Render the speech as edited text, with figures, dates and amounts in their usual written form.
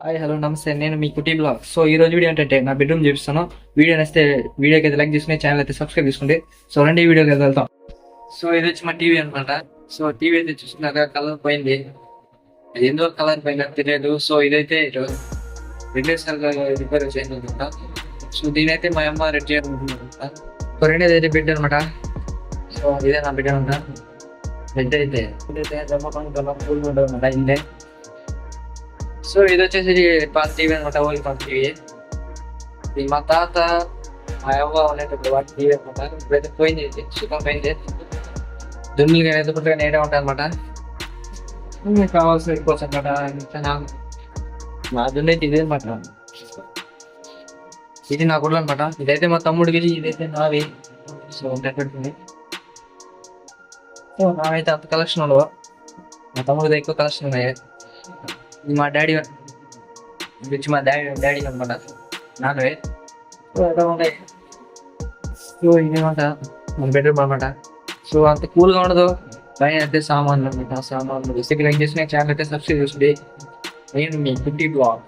Hi hello నమస్తే, నేను మీ కుటీ blog. So ఈ రోజు వీడియో ఏంటంటే నా బెడ్రూమ్ చూపిస్తాను. వీడియో నచ్చితే వీడియోకి అయితే లైక్ చేసుకుని ఛానల్ అయితే సబ్స్క్రైబ్ చేసుకోండి. సో రండి ఈ వీడియోకి వెళ్తాం. సో ఇది వచ్చి మా టీవీ అనమాట. సో టీవీ అయితే చూస్తున్నారా, కలర్ పోయింది. అది ఎందులో కలర్ పోయింది తెలియదు. సో ఇదైతే రెండే సార్లు రిపేర్ చేయండి అనమాట. సో దీనైతే మా అమ్మ రెడ్ చేయాలనుకుంటున్నాను. సో రెండేదైతే బెడ్ అనమాట. సో ఇదే నా బెడ్ అనమాట. బెడ్ అయితే ఇదైతే కూల్ ఉంటుంది అనమాట. ఇందే సో ఇది వచ్చేసి పాత టీవీ అనమాట, ఓల్డ్ పాత టీవీ. ఇది మా తాత మా అవ్వ అనేటప్పుడు వాటి టీవీ అనమాట. ఇప్పుడైతే పోయింది, సుఖం పోయింది. దుమ్ములుగా ఎదుగుతుండగా నేడే ఉంటాయి అనమాట. మీకు కావాల్సిన వెళ్ళిపోవచ్చు అనమాట. మా దున్ను అయితే ఇదే అనమాట. ఇది నా గుడ్లు అనమాట. ఇదైతే మా తమ్ముడికి, ఇదైతే నావి. సో ఉంటుంది. సో నావైతే అంత కలెక్షన్ ఉండవు, మా తమ్ముడిది ఎక్కువ కలెక్షన్ ఉన్నాయి. ఇది మా డాడీ గురించి, మా డాడీ అనమాట, నాన్నవే. సో అలా ఉంటాయి. సో ఇదేమాట మన బెడ్రూమ్ అనమాట. సో అంత కూల్గా ఉండదు. పైన అయితే సామాన్లు అనమాట. సామాన్లు లైక్ చేసిన ఛానల్ అయితే సబ్స్క్రైబ్ చేసుకోండి. నేను మీ కుట్టి బ్లాగ్.